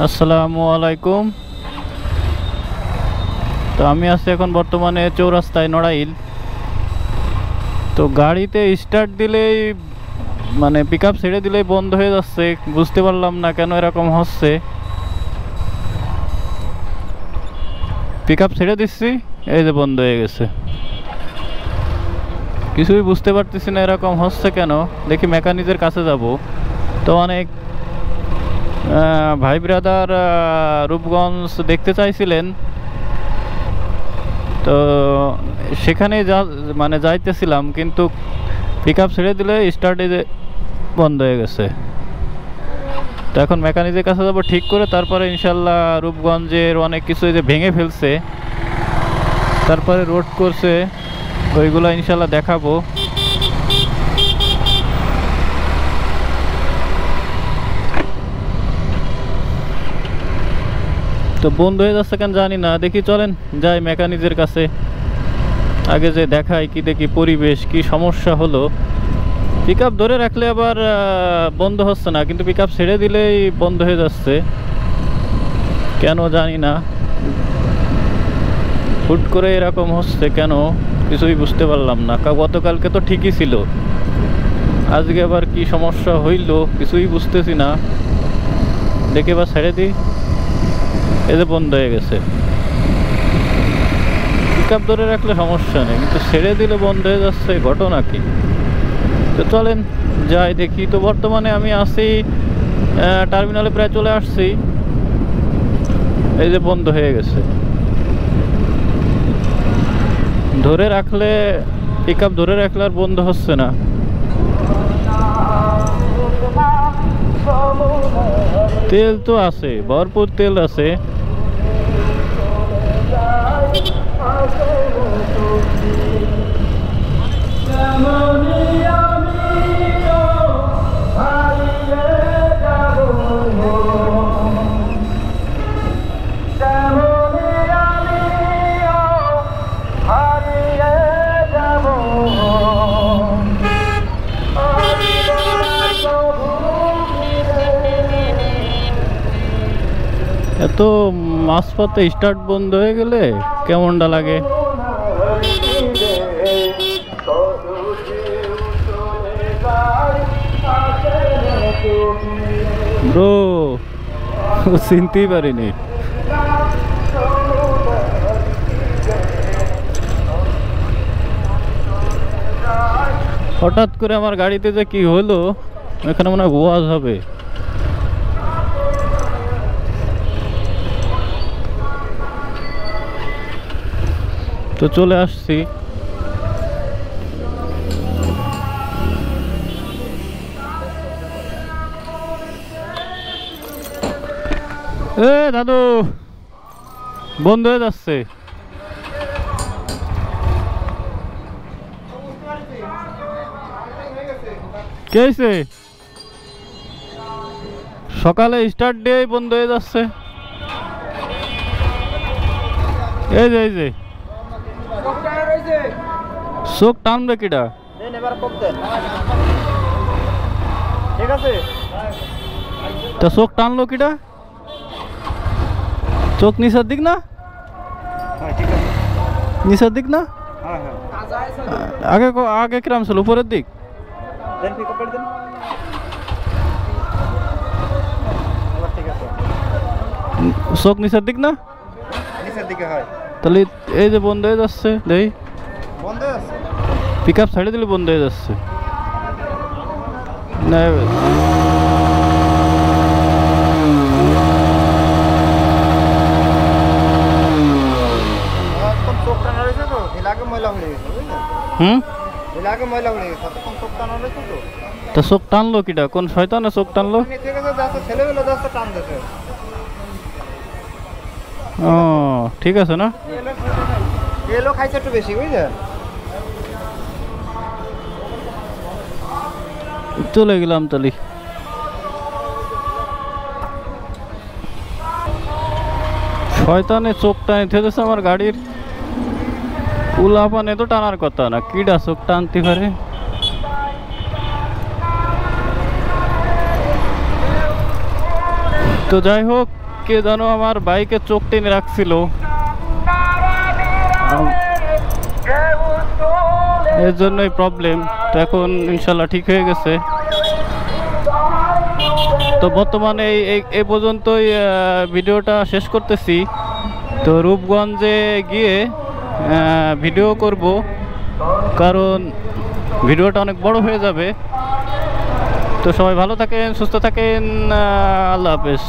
আসসালামু আলাইকুম। তো আমি আছি এখন বর্তমানে চৌরাস্তায় নড়াইল। তো গাড়িতে স্টার্ট দিলেই মানে পিকআপ ছেড়ে দিলেই বন্ধ হয়ে যাচ্ছে, বুঝতে পারলাম না কেন এরকম হচ্ছে। পিকআপ ছেড়ে দিচ্ছি, এই যে বন্ধ হয়ে গেছে। কিছুই বুঝতে পারতেছি না এরকম হচ্ছে কেন। দেখি মেকানিকের কাছে যাব। তো অনেক ভাই ব্রাদার রূপগঞ্জ দেখতে চাইছিলেন, তো সেখানে মানে যাইতেছিলাম, কিন্তু পিকআপ ছেড়ে দিলে স্টার্টে বন্ধ হয়ে গেছে। তো এখন মেকানিকের কাছে যাবো ঠিক করে, তারপরে ইনশাল্লাহ রূপগঞ্জের অনেক কিছু যে ভেঙে ফেলছে, তারপরে রোড করছে, ওইগুলো ইনশাল্লাহ দেখাবো। তো বন্ধ হয়ে যাচ্ছে কেন জানি না, দেখি চলেন যাই মেকানিকের কাছে। আগে যে দেখাই কি দেখি পরিবেশ কি সমস্যা হলো। পিকআপ ধরে রাখলে আবার বন্ধ হচ্ছে না, কিন্তু পিকআপ ছেড়ে দিলেই বন্ধ হয়ে যাচ্ছে, কেন জানি না। হুট করে এরকম হচ্ছে কেন কিছুই বুঝতে পারলাম না। গতকালকে তো ঠিকই ছিল, আজকে আবার কি সমস্যা হইল কিছুই বুঝতেছি না। দেখে এবার ছেড়ে দিই, এই যে বন্ধ হয়ে গেছে। পিকআপ ধরে রাখলে সমস্যা নেই, কিন্তু ছেড়ে দিলে বন্ধ হয়ে যাচ্ছে, ঘটনা কি? তো চলেন যাই দেখি। তো বর্তমানে আমি আছি টার্মিনালে, প্রায় চলে আসছি। এই যে বন্ধ হয়ে গেছে। ধরে রাখলে পিকআপ ধরে রাখলে আর বন্ধ হচ্ছে না। তেল তো আছে, ভরপুর তেল আছে। এত মাঝপথে স্টার্ট বন্ধ হয়ে গেলে কেমনটা লাগে। ব্রো চিনতেই পারিনি। হঠাৎ করে আমার গাড়িতে যে কি হলো, এখানে মনে হয় ওয়াজ হবে। তো চলে আসছি। এ দাদু বন্ধ হয়ে যাচ্ছে। কে হয়েছে? সকালে স্টার্ট দিয়ে বন্ধ হয়ে যাচ্ছে। এই যে এই যে চোখ টানবে কিটা? ঠিক আছে, তা চোখ টানলো কিটা? চোখ নিচের দিক না, নিচের দিক না, আগে আগে কিরাম ছিল উপরের দিক। চোখ নিচের দিক না, নিচের দিকে হয়। তাহলে এই যে বন্ধ হয়ে যাচ্ছে, দেই বন্ধ হয়ে যাচ্ছে। পিকআপ ছেড়ে দিলে বন্ধ হয়ে যাচ্ছে না। তা চোখ টানলো কিটা? কোন শয়তানে চোখ টানলো? ও ঠিক আছে না, তেলও খাইছে একটু বেশি, বুঝলেন? চলে গেলাম তালি। শয়তানে চোখ টানে থেকেছে আমার গাড়ির। উলাপানে তো টানার কথা না, কিডা চোখ টানতে পারে? তো যাই হোক, কে যেন আমার বাইকে চোখ টেনে রাখছিল, এর জন্যই প্রবলেম। তো এখন ইনশাল্লাহ ঠিক হয়ে গেছে। তো বর্তমানে এই পর্যন্তই ভিডিওটা শেষ করতেছি। তো রূপগঞ্জে গিয়ে ভিডিও করব, কারণ ভিডিওটা অনেক বড় হয়ে যাবে। তো সবাই ভালো থাকেন, সুস্থ থাকেন, আল্লাহ হাফেজ।